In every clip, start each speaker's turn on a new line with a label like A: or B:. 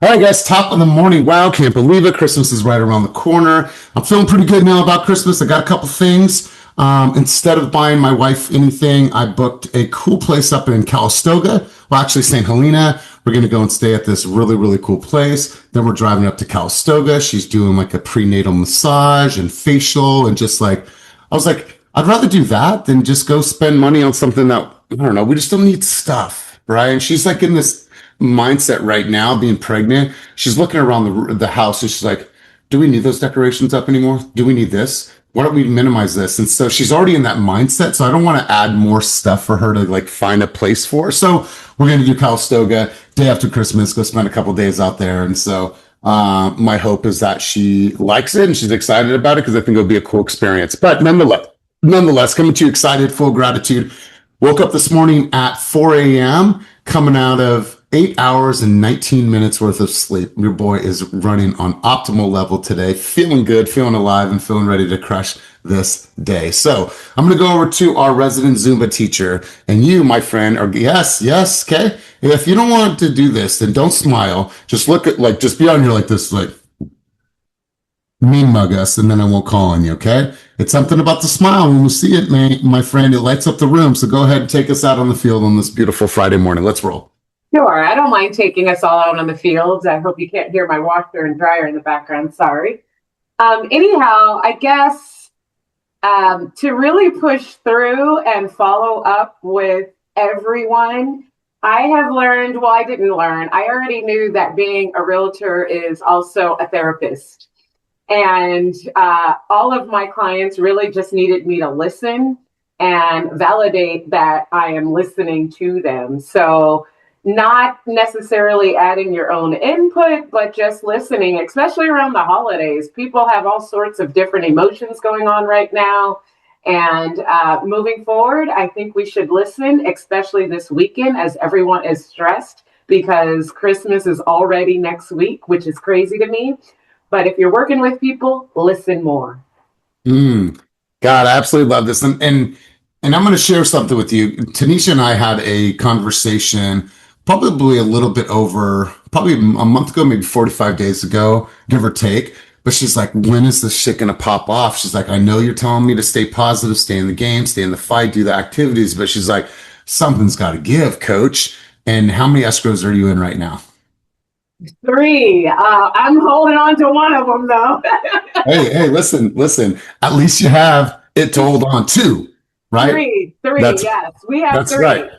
A: All right, guys, top of the morning. Wow, can't believe it. Christmas is right around the corner. I'm feeling pretty good now about Christmas. I got a couple things. Instead of buying my wife anything, I booked a cool place up in Calistoga. Well, actually, St. Helena. We're going to go and stay at this really, really cool place. Then we're driving up to Calistoga. She's doing like a prenatal massage and facial and just like, I was like, I'd rather do that than just go spend money on something that, I don't know, we just don't need stuff, right? And she's like in this mindset right now, being pregnant. She's looking around the house and she's like, do we need those decorations up anymore? Do we need this? Why don't we minimize this? And so she's already in that mindset. So I don't want to add more stuff for her to like find a place for. So we're going to do Calistoga day after Christmas, go spend a couple days out there. And so my hope is that she likes it and she's excited about it because I think it'll be a cool experience. But nonetheless, coming to you excited, full gratitude. Woke up this morning at 4 a.m., coming out of 8 hours and 19 minutes worth of sleep. Your boy is running on optimal level today, feeling good, feeling alive, and feeling ready to crush this day. So I'm going to go over to our resident Zumba teacher, and you, my friend, are yes, okay. If you don't want to do this, then don't smile. Just look at just be on here like this, like mean mug us, and then I won't call on you, okay? It's something about the smile. When we see it, man, my friend, it lights up the room. So go ahead and take us out on the field on this beautiful Friday morning. Let's roll.
B: Sure. I don't mind taking us all out on the fields. I hope you can't hear my washer and dryer in the background. Sorry. Anyhow, I guess to really push through and follow up with everyone, I have learned, well, I didn't learn. I already knew that being a realtor is also a therapist. And all of my clients really just needed me to listen and validate that I am listening to them. So not necessarily adding your own input, but just listening, especially around the holidays. People have all sorts of different emotions going on right now. And moving forward, I think we should listen, especially this weekend as everyone is stressed because Christmas is already next week, which is crazy to me. But if you're working with people, listen more.
A: God, I absolutely love this. And I'm going to share something with you. Tanisha and I had a conversation probably a little bit over, probably a month ago, maybe 45 days ago, give or take. But she's like, when is this shit going to pop off? She's like, I know you're telling me to stay positive, stay in the game, stay in the fight, do the activities. But she's like, something's got to give, coach. And how many escrows are you in right now?
B: 3. I'm holding on to one of them, though.
A: hey, listen. At least you have it to hold on to, right?
B: 3, yes. We have
A: that's
B: 3.
A: Right.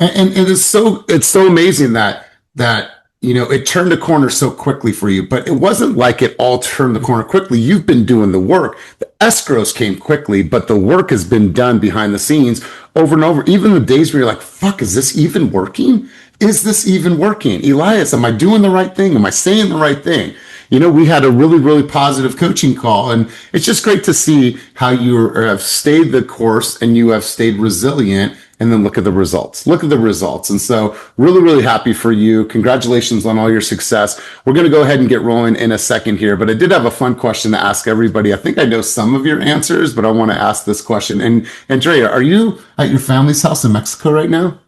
A: And it's so amazing that it turned a corner so quickly for you, but it wasn't like it all turned the corner quickly. You've been doing the work. The escrows came quickly, but the work has been done behind the scenes over and over. Even the days where you're like, fuck, is this even working? Is this even working? Elias, am I doing the right thing? Am I saying the right thing? We had a really, really positive coaching call, and it's just great to see how you have stayed the course and you have stayed resilient. And then look at the results. And so really, really happy for you. Congratulations on all your success. We're going to go ahead and get rolling in a second here, but I did have a fun question to ask everybody. I think I know some of your answers, but I want to ask this question. And Andrea, are you at your family's house in Mexico right now?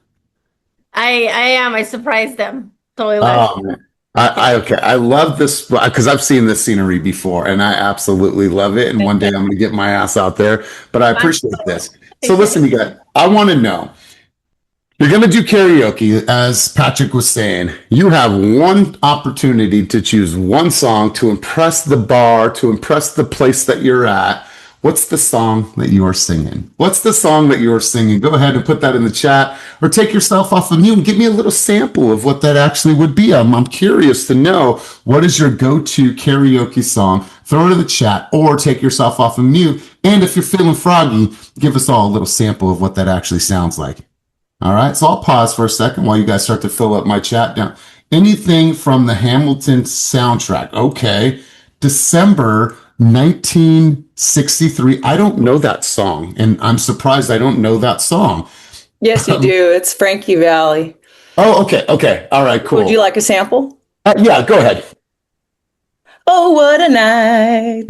C: I am. I surprised them. Totally love it.
A: Okay. I love this because I've seen this scenery before and I absolutely love it. And one day I'm going to get my ass out there, but I appreciate this. So listen, you guys, I want to know, you're going to do karaoke, as Patrick was saying. You have one opportunity to choose one song to impress the bar, to impress the place that you're at. What's the song that you are singing? Go ahead and put that in the chat or take yourself off of mute and give me a little sample of what that actually would be. I'm curious to know, what is your go-to karaoke song? Throw it in the chat or take yourself off of mute. And if you're feeling froggy, give us all a little sample of what that actually sounds like. All right. So I'll pause for a second while you guys start to fill up my chat down. Anything from the Hamilton soundtrack. Okay. December 1963. I don't know that song, and I'm surprised I don't know that song.
D: Yes, you do. It's Frankie Valli.
A: Oh, okay. All right, cool.
D: Would you like a sample?
A: Yeah, go ahead.
D: Oh, what a night.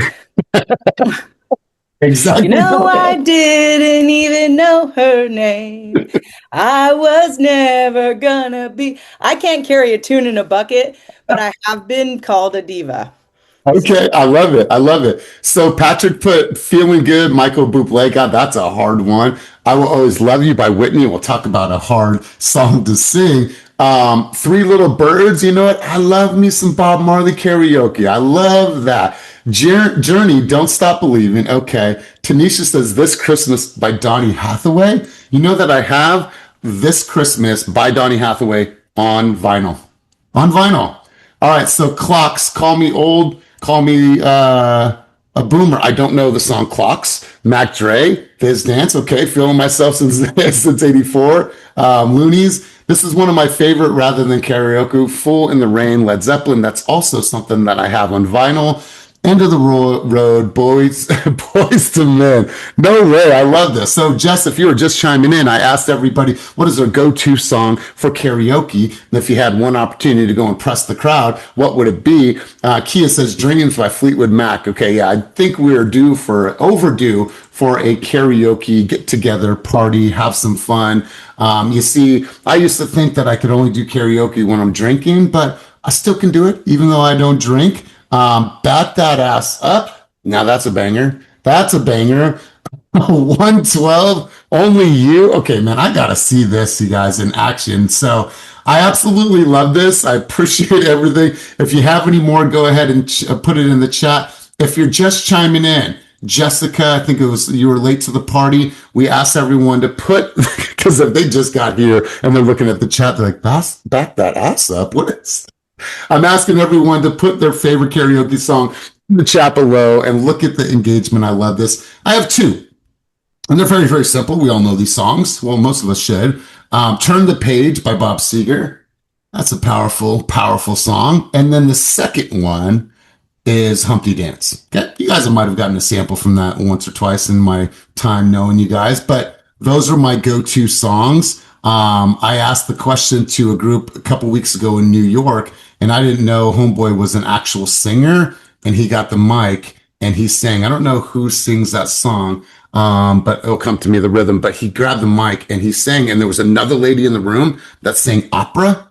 A: Exactly.
D: You know, I didn't even know her name. I was never gonna be. I can't carry a tune in a bucket, but I have been called a diva.
A: Okay, I love it. I love it. So Patrick put "Feeling Good," Michael Bublé. God, that's a hard one. "I Will Always Love You" by Whitney. We'll talk about a hard song to sing. "Three Little Birds." You know what? I love me some Bob Marley karaoke. I love that. Journey, "Don't Stop Believing." Okay. Tanisha says "This Christmas" by Donny Hathaway. You know that I have "This Christmas" by Donny Hathaway on vinyl. On vinyl. All right, so Clocks, "Call Me Old," call me a boomer. I don't know the song Clocks. Mac Dre, "Fizz Dance." Okay, feeling myself since since '84. Loonies, "This Is One of My Favorite," rather than karaoke. "Fool in the Rain," Led Zeppelin. That's also something that I have on vinyl. "End of the Road," Boys, Boys to Men. No way, I love this. So, Jess, if you were just chiming in, I asked everybody, what is their go-to song for karaoke? And if you had one opportunity to go and press the crowd, what would it be? Kia says "Dreams" by Fleetwood Mac. Okay, yeah, I think we are overdue for a karaoke get-together party, have some fun. You see, I used to think that I could only do karaoke when I'm drinking, but I still can do it, even though I don't drink. "Bat That Ass Up." Now that's a banger. That's a banger. 112, "Only You." Okay, man, I gotta see this, you guys, in action. So I absolutely love this. I appreciate everything. If you have any more, go ahead and put it in the chat. If you're just chiming in, Jessica, I think it was, you were late to the party. We asked everyone to put, because if they just got here and they're looking at the chat, they're like, "Back that ass up." What is? I'm asking everyone to put their favorite karaoke song in the chat below and look at the engagement. I love this. I have two, and they're very, very simple. We all know these songs. Well, most of us should. "Turn the Page" by Bob Seger. That's a powerful, powerful song. And then the second one is "Humpty Dance." Okay? You guys might have gotten a sample from that once or twice in my time knowing you guys, but those are my go-to songs. I asked the question to a group a couple weeks ago in New York, and I didn't know Homeboy was an actual singer, and he got the mic and he sang. I don't know who sings that song, but it'll come to me, the rhythm. But he grabbed the mic and he sang, and there was another lady in the room that sang opera,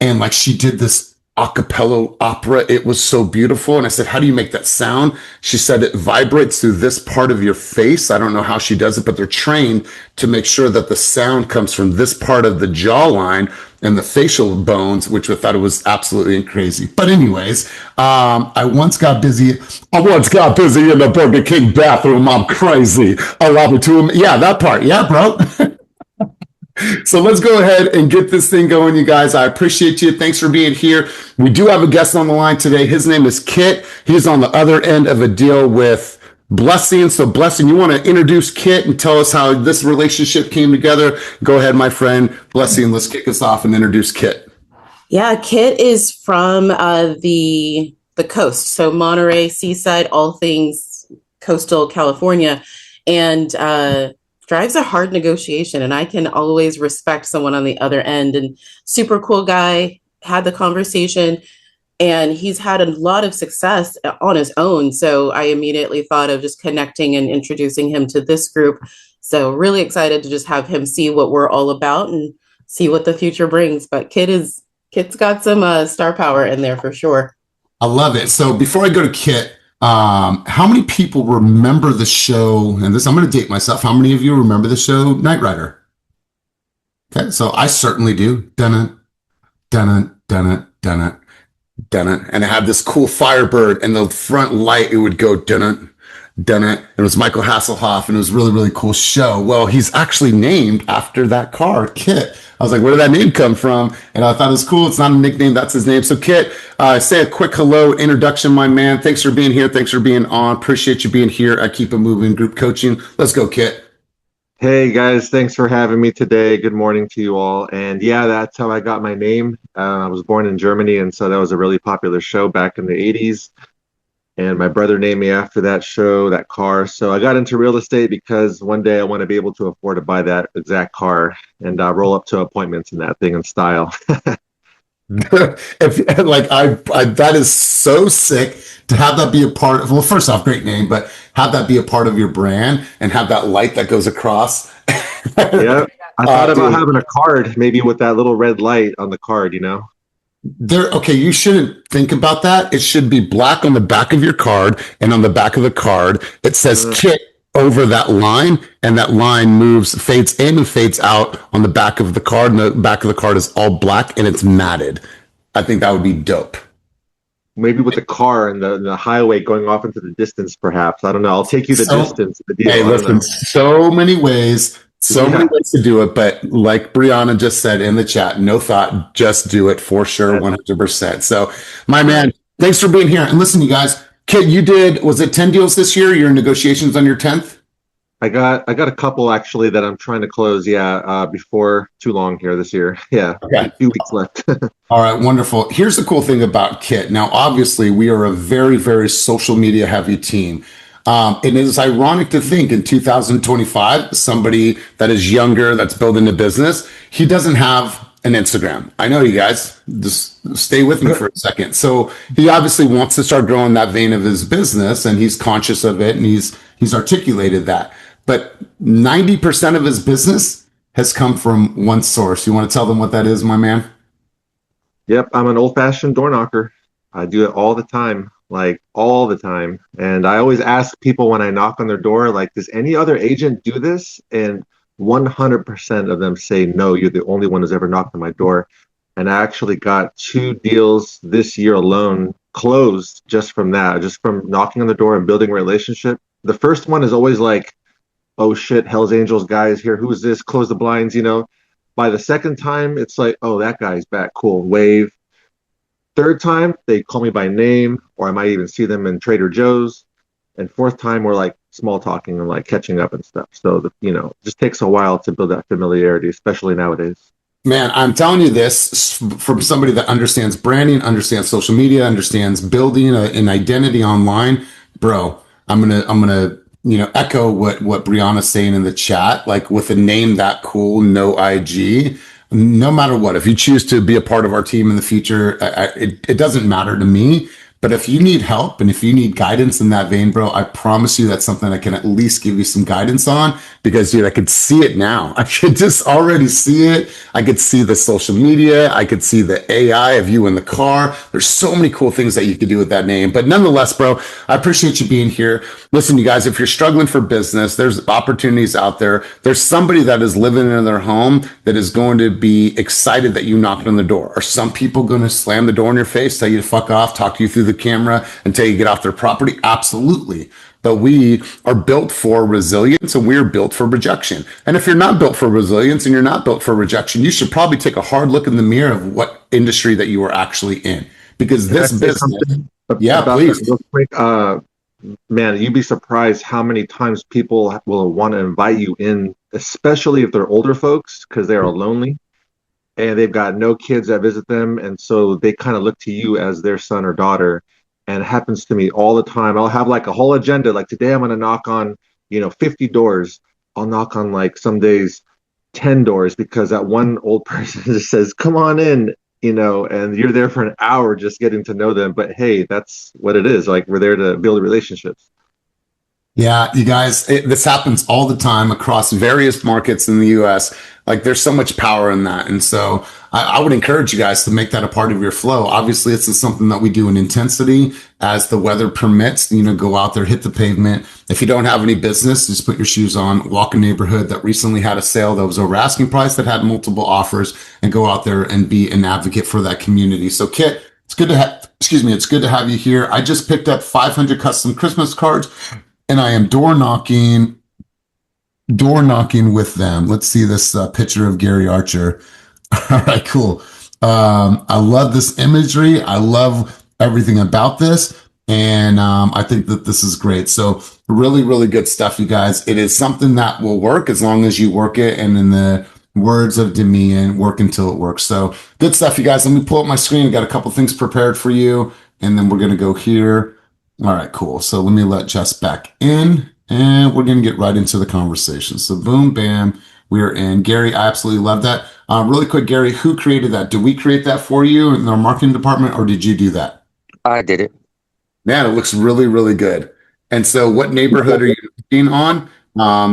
A: and like she did this a cappella opera. It was so beautiful. And I said, "How do you make that sound?" She said, "It vibrates through this part of your face." I don't know how she does it, but they're trained to make sure that the sound comes from this part of the jawline and the facial bones, which I thought it was absolutely crazy. But anyways, I once got busy in the Burger King bathroom. I'm crazy. Allow me to. Yeah, that part. Yeah, bro. So let's go ahead and get this thing going, you guys. I appreciate you. Thanks for being here. We do have a guest on the line today. His name is Kit. He's on the other end of a deal with Blessing. So Blessing, you want to introduce Kit and tell us how this relationship came together? Go ahead, my friend. Blessing, let's kick us off and introduce Kit.
E: Yeah, Kit is from the coast. So Monterey, Seaside, all things coastal California. And drives a hard negotiation, and I can always respect someone on the other end. And super cool guy, had the conversation, and he's had a lot of success on his own. So I immediately thought of just connecting and introducing him to this group. So really excited to just have him see what we're all about and see what the future brings. But Kit's got some star power in there for sure.
A: I love it. So before I go to Kit, how many people remember the show? And this, I'm going to date myself. How many of you remember the show Knight Rider? Okay, so I certainly do. Dun it, dun it, dun it, dun it, dun it. And it had this cool Firebird, and the front light, it would go dun it, done it. It was Michael Hasselhoff, and it was a really, really cool show. Well, he's actually named after that car, Kit. I was like, where did that name come from? And I thought it was cool. It's not a nickname. That's his name. So Kit, say a quick hello, introduction, my man. Thanks for being here. Thanks for being on. Appreciate you being here at Keep It Moving Group Coaching. Let's go, Kit.
F: Hey guys, thanks for having me today. Good morning to you all. And yeah, that's how I got my name. I was born in Germany, and so that was a really popular show back in the 80s. And my brother named me after that show, that car. So I got into real estate because one day I want to be able to afford to buy that exact car and roll up to appointments in that thing in style.
A: if like I that is so sick to have that be a part of, well, first off, great name, but have that be a part of your brand and have that light that goes across.
F: Yeah. I thought about
A: Dude,
F: having a card, maybe with that little red light on the card, you know?
A: okay, you shouldn't think about that. It should be black on the back of your card, and on the back of the card, it says Kit over that line, and that line moves, fades in and fades out on the back of the card, and the back of the card is all black and it's matted. I think that would be dope.
F: Maybe with the car and the highway going off into the distance, perhaps. I don't know. I'll take you the distance. The deal.
A: Hey, listen, so many ways to do it, but like Brianna just said in the chat, no thought, just do it for sure, 100%. So, my man, thanks for being here. And listen, you guys, Kit, you did, was it 10 deals this year? You're in negotiations on your 10th?
F: I got a couple actually that I'm trying to close. Yeah, before too long here this year. Yeah,
A: okay.
F: A few weeks left.
A: All right, wonderful. Here's the cool thing about Kit. Now, obviously, we are a very, very social media heavy team. It is ironic to think in 2025, somebody that is younger, that's building a business, he doesn't have an Instagram. I know you guys, just stay with me for a second. So he obviously wants to start growing that vein of his business, and he's conscious of it, and he's articulated that. But 90% of his business has come from one source. You want to tell them what that is, my man?
F: Yep, I'm an old-fashioned door knocker. I do it all the time, like all the time. And I always ask people when I knock on their door, like, does any other agent do this? And 100% of them say, no, you're the only one who's ever knocked on my door. And I actually got 2 deals this year alone closed just from that, just from knocking on the door and building a relationship. The first one is always like, oh shit, Hell's Angels guy is here. Who is this? Close the blinds, you know. By the second time, it's like, oh, that guy's back. Cool. Wave. Third time, they call me by name, or I might even see them in Trader Joe's. And fourth time, we're like small talking and like catching up and stuff. So, it just takes a while to build that familiarity, especially nowadays.
A: Man, I'm telling you this from somebody that understands branding, understands social media, understands building an identity online. Bro, I'm gonna echo what Brianna's saying in the chat. Like, with a name that cool, no IG, no matter what, if you choose to be a part of our team in the future, it doesn't matter to me. But if you need help and if you need guidance in that vein, bro, I promise you that's something I can at least give you some guidance on, because, dude, I could see it now. I could just already see it. I could see the social media. I could see the AI of you in the car. There's so many cool things that you could do with that name. But nonetheless, bro, I appreciate you being here. Listen, you guys, if you're struggling for business, there's opportunities out there. There's somebody that is living in their home that is going to be excited that you knocked on the door. Are some people going to slam the door in your face, tell you to fuck off, talk to you through the camera until you get off their property? Absolutely. But we are built for resilience, and we're built for rejection. And if you're not built for resilience and you're not built for rejection, you should probably take a hard look in the mirror of what industry that you are actually in, because this business. Yeah, please.
F: Real quick, man, you'd be surprised how many times people will want to invite you in, especially if they're older folks, because they are lonely and they've got no kids that visit them, and so they kind of look to you as their son or daughter. And it happens to me all the time. I'll have like a whole agenda, like today I'm going to knock on 50 doors. I'll knock on, like, some days 10 doors, because that one old person just says, come on in, and you're there for an hour just getting to know them. But hey, that's what it is. Like, we're there to build relationships.
A: Yeah, you guys, this happens all the time across various markets in the US. Like, there's so much power in that. And so I would encourage you guys to make that a part of your flow. Obviously, it's something that we do in intensity as the weather permits. Go out there, hit the pavement. If you don't have any business, just put your shoes on, walk a neighborhood that recently had a sale that was over asking price, that had multiple offers, and go out there and be an advocate for that community. So, Kit, it's good to have you here. I just picked up 500 custom Christmas cards, and I am door knocking with them. Let's see this picture of Gary Archer. All right, cool. I love this imagery. I love everything about this. And I think that this is great. So really, really good stuff, you guys. It is something that will work as long as you work it. And in the words of Demian, work until it works. So good stuff, you guys. Let me pull up my screen. I got a couple things prepared for you. And then we're going to go here. All right, cool. So let me let Jess back in, and we're going to get right into the conversation. So boom, bam, we are in. Gary, I absolutely love that. Really quick, Gary, who created that? Did we create that for you in our marketing department, or did you do that?
G: I did it.
A: Man, it looks really, really good. And so, what neighborhood are you looking on?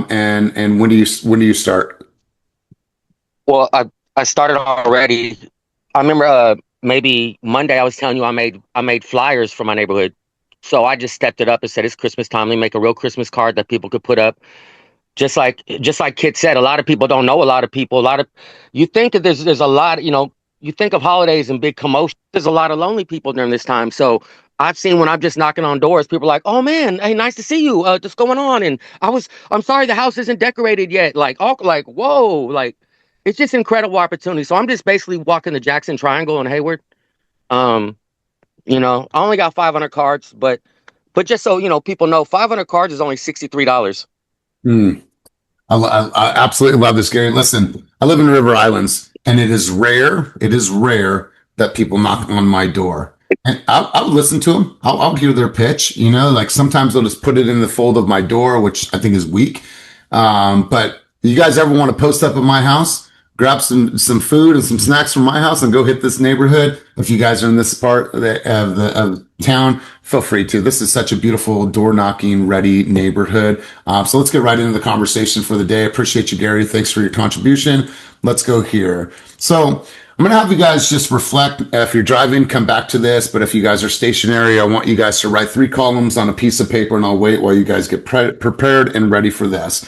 A: And when do you start?
G: Well, I started already. I remember maybe Monday I was telling you I made flyers for my neighborhood. So I just stepped it up and said it's Christmas time. Let me make a real Christmas card that people could put up. Just like Kit said, a lot of people don't know a lot of people. You think that there's a lot, you think of holidays and big commotion. There's a lot of lonely people during this time. So I've seen when I'm just knocking on doors, people are like, "Oh man, hey, nice to see you. What's going on?" And I'm sorry the house isn't decorated yet. Like whoa, like it's just incredible opportunity. So I'm just basically walking the Jackson Triangle in Hayward. I only got 500 cards, but just so people know, 500 cards is only $63.
A: Hmm. I absolutely love this, Gary. Listen, I live in River Islands, and it is rare that people knock on my door. And I'll listen to them. I'll hear their pitch. Like sometimes they'll just put it in the fold of my door, which I think is weak. But you guys ever want to post up at my house, grab some food and some snacks from my house and go hit this neighborhood? If you guys are in this part of town, feel free to. This is such a beautiful door knocking ready neighborhood. So let's get right into the conversation for the day. I appreciate you, Gary. Thanks for your contribution. Let's go here. So I'm going to have you guys just reflect. If you're driving, come back to this. But if you guys are stationary, I want you guys to write 3 columns on a piece of paper, and I'll wait while you guys get prepared and ready for this.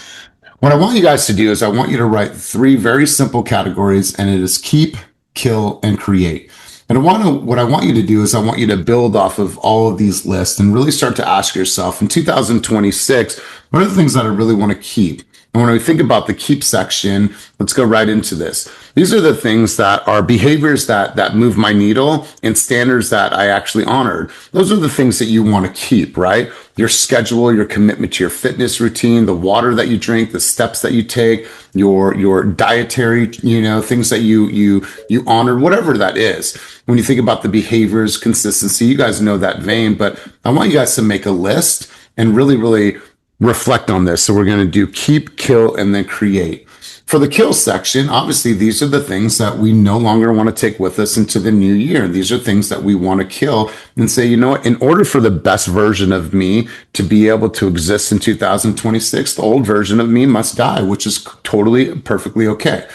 A: What I want you guys to do is I want you to write 3 very simple categories, and it is keep, kill, and create. And what I want you to do is I want you to build off of all of these lists and really start to ask yourself in 2026, what are the things that I really want to keep? And when we think about the keep section, let's go right into this. These are the things that are behaviors that move my needle and standards that I actually honored. Those are the things that you want to keep, right? Your schedule, your commitment to your fitness routine, the water that you drink, the steps that you take, your dietary, things that you honor, whatever that is. When you think about the behaviors, consistency, you guys know that vein, but I want you guys to make a list and really, really reflect on this. So we're going to do keep, kill, and then create. For the kill section, obviously, these are the things that we no longer want to take with us into the new year. These are things that we want to kill and say, you know what, in order for the best version of me to be able to exist in 2026, the old version of me must die, which is totally, perfectly okay.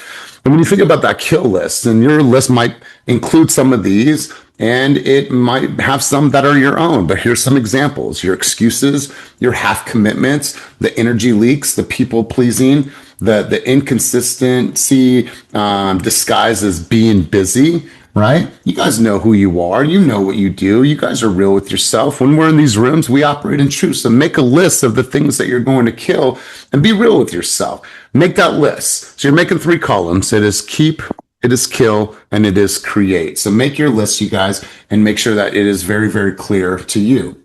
A: And when you think about that kill list, and your list might include some of these, and it might have some that are your own, but here's some examples: your excuses, your half commitments, the energy leaks, the people pleasing, the inconsistency disguised as being busy, right? You guys know who you are. You know what you do. You guys are real with yourself. When we're in these rooms, we operate in truth. So make a list of the things that you're going to kill and be real with yourself. Make that list. So you're making 3 columns. It is keep, it is kill, and it is create. So make your list, you guys, and make sure that it is very, very clear to you.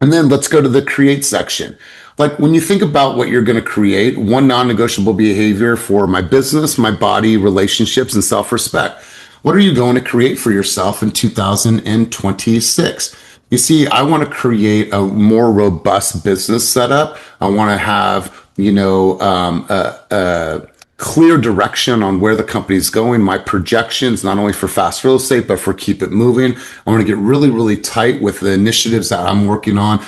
A: And then let's go to the create section. Like when you think about what you're going to create, one non-negotiable behavior for my business, my body, relationships, and self-respect. What are you going to create for yourself in 2026? You see, I want to create a more robust business setup. I want to have, clear direction on where the company's going, my projections, not only for fast real estate, but for keep it moving. I want to get really, really tight with the initiatives that I'm working on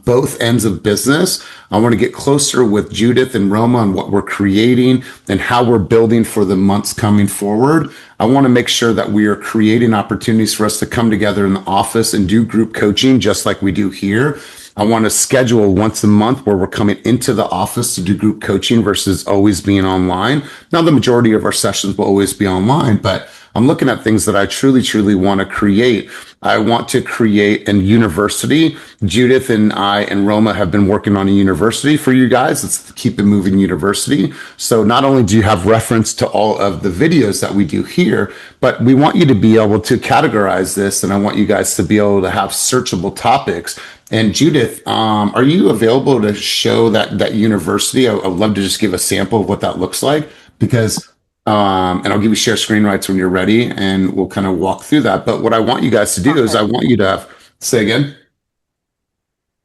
A: both ends of business. I want to get closer with Judith and Roma on what we're creating and how we're building for the months coming forward. I want to make sure that we are creating opportunities for us to come together in the office and do group coaching just like we do here. I want to schedule once a month where we're coming into the office to do group coaching versus always being online. Now, the majority of our sessions will always be online, but I'm looking at things that I truly, truly want to create. I want to create a university. Judith and I and Roma have been working on a university for you guys. It's the Keep It Moving University. So not only do you have reference to all of the videos that we do here, but we want you to be able to categorize this, and I want you guys to be able to have searchable topics. And Judith, are you available to show that university? I would love to just give a sample of what that looks like, because and I'll give you share screen rights when you're ready, and we'll kind of walk through that. But what I want you guys to do is I want you to say again.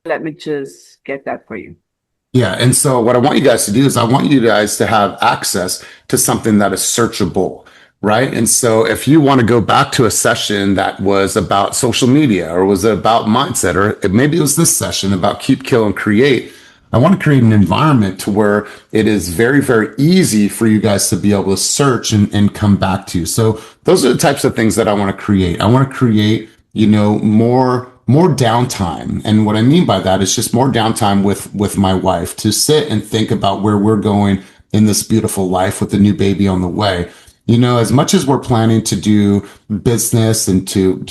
H: Let me just get that for you.
A: Yeah. And so what I want you guys to do is I want you guys to have access to something that is searchable. right? And so if you want to go back to a session that was about social media or was about mindset, or maybe it was this session about keep, kill, and create, I want to create an environment to where it is very, very easy for you guys to be able to search and come back to. So those are the types of things that I want to create. I want to create, more downtime. And what I mean by that is just more downtime with my wife to sit and think about where we're going in this beautiful life with the new baby on the way. As much as we're planning to do business and to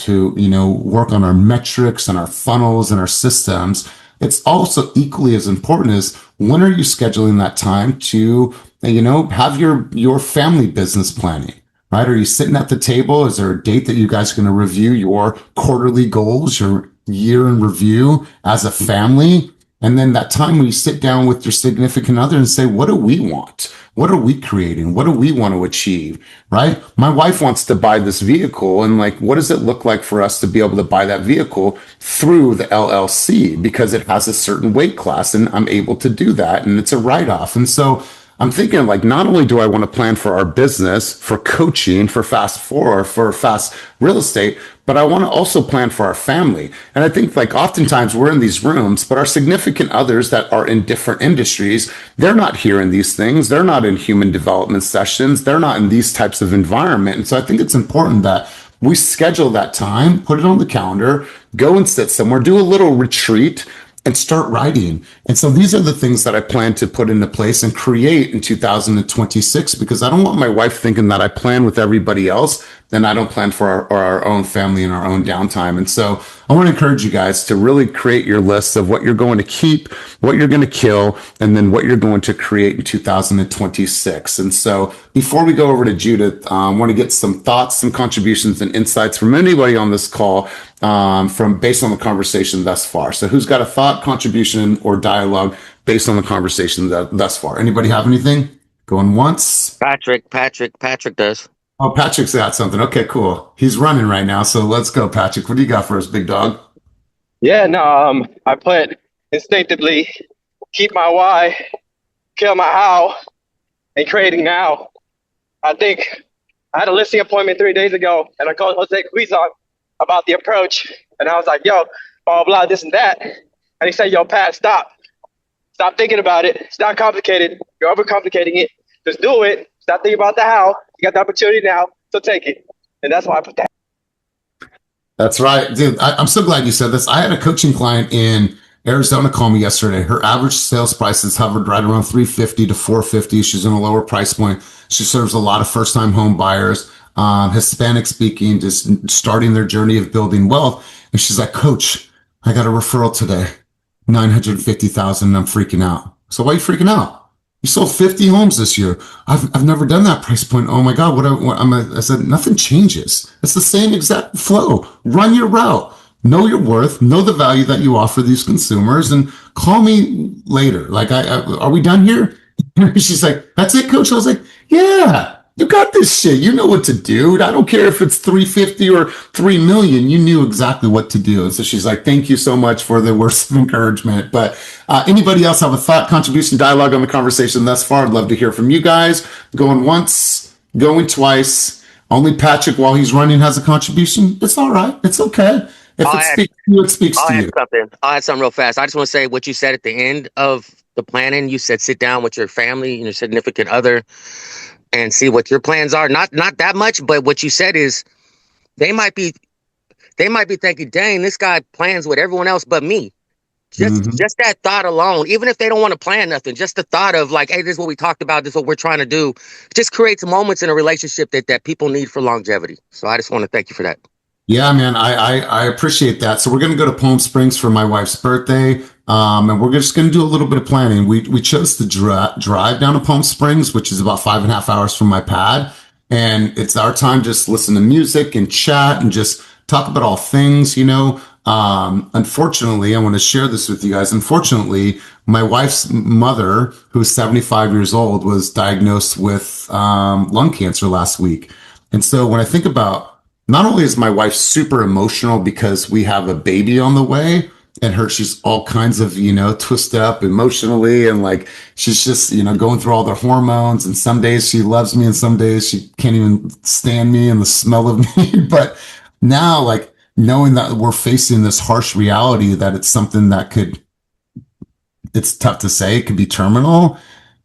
A: work on our metrics and our funnels and our systems, it's also equally as important as when are you scheduling that time to, have your family business planning, right? Are you sitting at the table? Is there a date that you guys are going to review your quarterly goals, your year in review as a family? And then that time when you sit down with your significant other and say, what do we want? What are we creating? What do we want to achieve? Right? My wife wants to buy this vehicle. And what does it look like for us to be able to buy that vehicle through the LLC because it has a certain weight class and I'm able to do that. And it's a write-off. And so I'm thinking not only do I want to plan for our business, for coaching, for for fast real estate, but I want to also plan for our family. And I think oftentimes we're in these rooms, but our significant others that are in different industries, they're not hearing these things. They're not in human development sessions. They're not in these types of environment. And so I think it's important that we schedule that time, put it on the calendar, go and sit somewhere, do a little retreat, and start writing. And so these are the things that I plan to put into place and create in 2026, because I don't want my wife thinking that I plan with everybody else, then I don't plan for our own family and our own downtime. And so I want to encourage you guys to really create your lists of what you're going to keep, what you're going to kill, and then what you're going to create in 2026. And so before we go over to Judith, I want to get some thoughts, some contributions and insights from anybody on this call from based on the conversation thus far. So who's got a thought, contribution, or dialogue based on the conversation thus far? Anybody have anything? Going once?
G: Patrick does.
A: Oh, Patrick's got something. Okay, cool. He's running right now. So let's go, Patrick. What do you got for us, big dog?
I: Yeah, no, I put instinctively keep my why, kill my how, and creating now. I think I had a listing appointment 3 days ago, and I called Jose Cuizon about the approach, and I was like, yo, blah, blah, this and that. And he said, yo, Pat, stop. Stop thinking about it. It's not complicated. You're overcomplicating it. Just do it. Stop thinking about the how. You got the opportunity now, so take it. And that's why I put that.
A: That's right. Dude, I'm so glad you said this. I had a coaching client in Arizona call me yesterday. Her average sales price has hovered right around 350 to 450. She's in a lower price point. She serves a lot of first-time home buyers, Hispanic speaking, just starting their journey of building wealth. And she's like, Coach, I got a referral today, 950,000, and I'm freaking out. So why are you freaking out? You sold 50 homes this year. I've never done that price point. Oh my God, I said, nothing changes. It's the same exact flow. Run your route. Know your worth, know the value that you offer these consumers, and call me later. Are we done here? She's like, that's it, Coach? I was like, yeah, you got this shit. You know what to do. I don't care if it's 350 or 3 million. You knew exactly what to do. And so she's like, thank you so much for the words of encouragement. But anybody else have a thought, contribution, dialogue on the conversation thus far? I'd love to hear from you guys. Going once, going twice. Only Patrick, while he's running, has a contribution. It's all right. It's okay. If it speaks to you, it speaks to you.
G: I'll add something real fast. I just want to say what you said at the end of the planning. You said sit down with your family and your significant other and see what your plans are. Not that much, but what you said is they might be thinking, dang, this guy plans with everyone else but me. Just that thought alone, even if they don't want to plan nothing, just the thought of like, hey, this is what we talked about, this is what we're trying to do, just creates moments in a relationship that people need for longevity. So I just want to thank you for that.
A: Yeah, man, I appreciate that. So we're going to go to Palm Springs for my wife's birthday. And we're just going to do a little bit of planning. We chose to drive down to Palm Springs, which is about 5.5 hours from my pad. And it's our time just listen to music and chat and just talk about all things, Unfortunately, I want to share this with you guys. Unfortunately, my wife's mother, who's 75 years old, was diagnosed with lung cancer last week. And so when I think about, not only is my wife super emotional because we have a baby on the way, and her, she's all kinds of, twisted up emotionally. And like, she's just, going through all the hormones. And some days she loves me and some days she can't even stand me and the smell of me. But now, like, knowing that we're facing this harsh reality that it's something that it's tough to say, it could be terminal.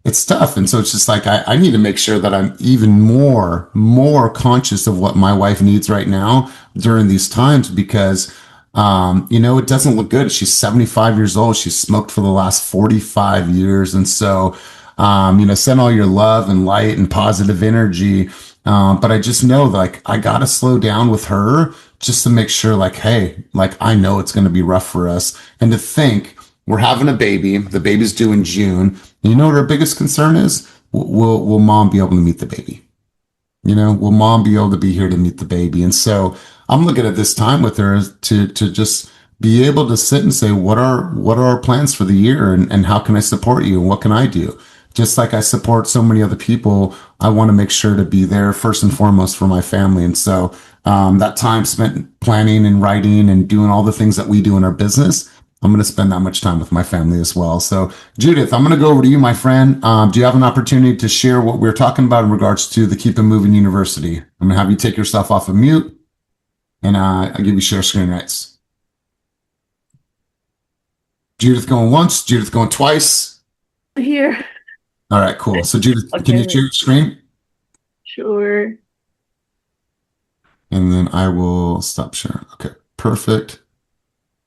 A: It's tough. And so it's just like, I need to make sure that I'm even more conscious of what my wife needs right now during these times, because, it doesn't look good. She's 75 years old. She's smoked for the last 45 years. And so, send all your love and light and positive energy. But I just know, like, I got to slow down with her just to make sure, like, hey, like, I know it's going to be rough for us. And to think we're having a baby, the baby's due in June. You know what our biggest concern is? Will mom be able to meet the baby? Will mom be able to be here to meet the baby? And so I'm looking at this time with her to just be able to sit and say, what are our plans for the year, and how can I support you, and what can I do? Just like I support so many other people, I want to make sure to be there first and foremost for my family. And so that time spent planning and writing and doing all the things that we do in our business, I'm going to spend that much time with my family as well. So Judith, I'm going to go over to you, my friend. Do you have an opportunity to share what we're talking about in regards to the Keep It Moving University? I'm going to have you take yourself off of mute, and I'll give you share screen rights. Judith going once, Judith going twice.
H: Here.
A: All right, cool. So Judith, can you share your screen?
H: Sure.
A: And then I will stop sharing. Okay, perfect.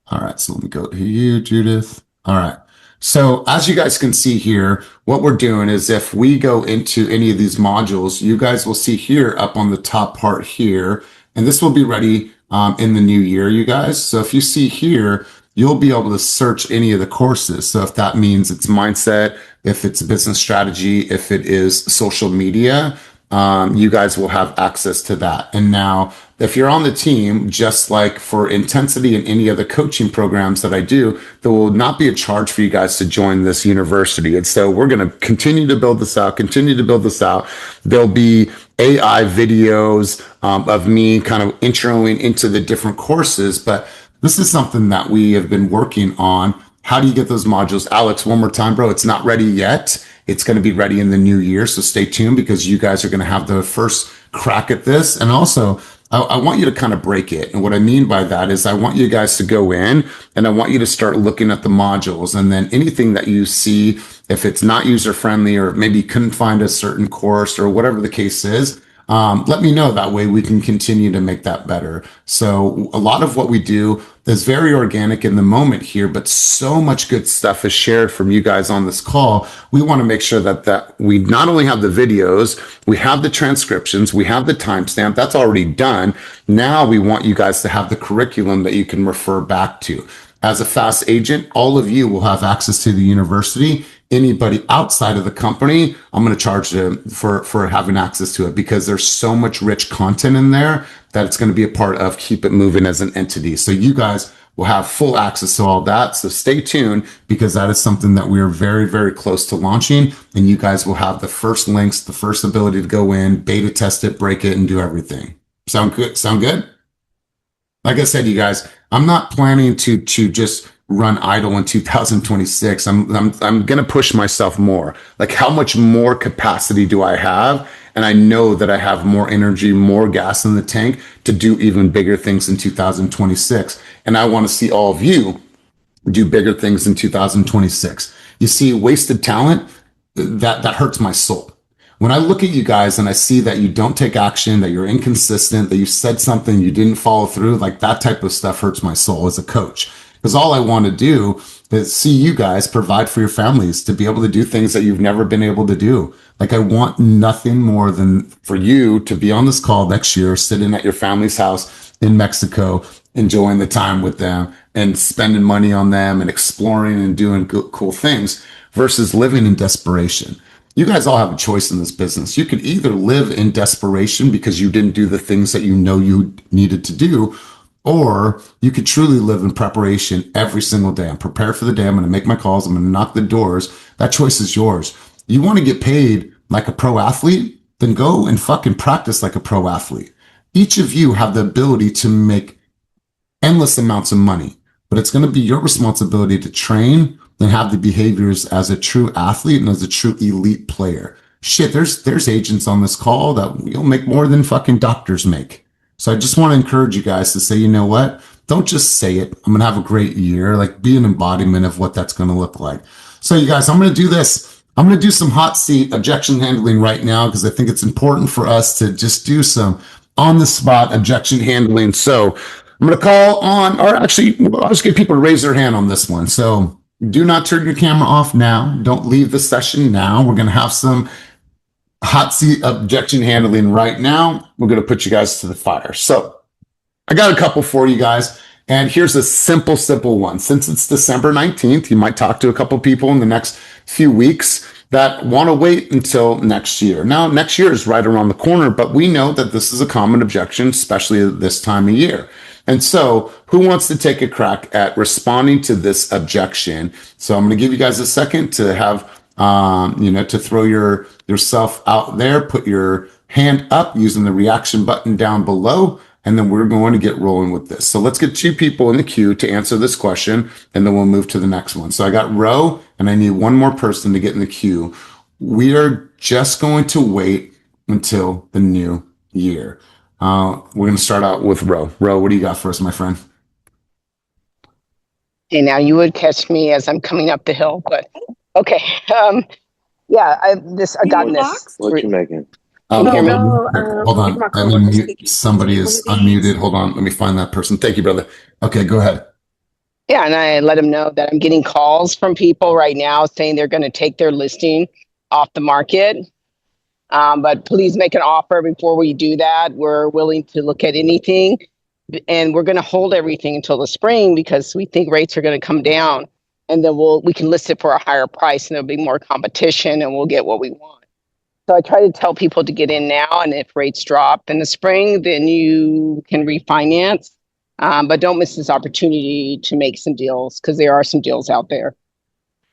A: All right, so let me go to you, Judith. All right. So as you guys can see here, what we're doing is if we go into any of these modules, you guys will see here up on the top part here, and this will be ready in the new year, you guys. So if you see here, you'll be able to search any of the courses. So if that means it's mindset, if it's business strategy, if it is social media, you guys will have access to that. And now, if you're on the team, just like for Intensity and any other coaching programs that I do, there will not be a charge for you guys to join this university. And so we're going to continue to build this out, There'll be AI videos of me kind of introing into the different courses, but this is something that we have been working on. How do you get those modules? Alex, one more time, bro. It's not ready yet. It's going to be ready in the new year. So stay tuned, because you guys are going to have the first crack at this. And also, I want you to kind of break it. And what I mean by that is I want you guys to go in and I want you to start looking at the modules, and then anything that you see, if it's not user friendly or maybe you couldn't find a certain course or whatever the case is, let me know. That way we can continue to make that better. So a lot of what we do is very organic in the moment here, but so much good stuff is shared from you guys on this call. We want to make sure that we not only have the videos, we have the transcriptions, we have the timestamp. That's already done. Now we want you guys to have the curriculum that you can refer back to. As a fast agent, all of you will have access to the university. Anybody outside of the company, I'm going to charge them for having access to it, because there's so much rich content in there that it's going to be a part of Keep It Moving as an entity. So you guys will have full access to all that. So stay tuned, because that is something that we are very, very close to launching. And you guys will have the first links, the first ability to go in, beta test it, break it, and do everything. Sound good? Sound good? Like I said, you guys, I'm not planning to just run idle in 2026. I'm going to push myself more. Like, how much more capacity do I have? And I know that I have more energy, more gas in the tank to do even bigger things in 2026. And I want to see all of you do bigger things in 2026. You see, wasted talent, that hurts my soul. When I look at you guys and I see that you don't take action, that you're inconsistent, that you said something, you didn't follow through, like that type of stuff hurts my soul as a coach. Because all I want to do is see you guys provide for your families, to be able to do things that you've never been able to do. Like, I want nothing more than for you to be on this call next year, sitting at your family's house in Mexico, enjoying the time with them and spending money on them and exploring and doing cool things, versus living in desperation. You guys all have a choice in this business. You could either live in desperation because you didn't do the things that you know you needed to do, or you could truly live in preparation every single day. I'm prepared for the day. I'm going to make my calls. I'm going to knock the doors. That choice is yours. You want to get paid like a pro athlete? Then go and fucking practice like a pro athlete. Each of you have the ability to make endless amounts of money. but it's going to be your responsibility to train and have the behaviors as a true athlete and as a true elite player. Shit, there's agents on this call that you'll make more than fucking doctors make. So I just want to encourage you guys to say, you know what? Don't just say it. I'm going to have a great year. Like, be an embodiment of what that's going to look like. So you guys, I'm going to do this. I'm going to do some hot seat objection handling right now because I think it's important for us to just do some on the spot objection handling. So I'm going to call on, or actually, I'll just get people to raise their hand on this one. So do not turn your camera off now. Don't leave the session now. We're going to have some hot seat objection handling right now. We're going to put you guys to the fire. So I got a couple for you guys. And here's a simple one. Since it's December 19th, you might talk to a couple people in the next few weeks that want to wait until next year. Now, next year is right around the corner, but we know that this is a common objection, especially at this time of year. And so who wants to take a crack at responding to this objection? So I'm going to give you guys a second to have, to throw yourself out there, put your hand up using the reaction button down below. And then we're going to get rolling with this. So let's get 2 people in the queue to answer this question, and then we'll move to the next one. So I got Ro, and I need one more person to get in the queue. We are just going to wait until the new year. We're going to start out with Ro. Ro, what do you got for us, my friend?
J: Okay, now you would catch me as I'm coming up the hill, but okay. I got this.
F: What you making?
A: Hold on. I'm gonna mute. Somebody is unmuted. Hold on. Let me find that person. Thank you, brother. Okay, go ahead.
J: Yeah, and I let them know that I'm getting calls from people right now saying they're going to take their listing off the market. But please make an offer before we do that. We're willing to look at anything, and we're going to hold everything until the spring because we think rates are going to come down, and then we can list it for a higher price, and there'll be more competition, and we'll get what we want. So I try to tell people to get in now, and if rates drop in the spring, then you can refinance. But don't miss this opportunity to make some deals because there are some deals out there.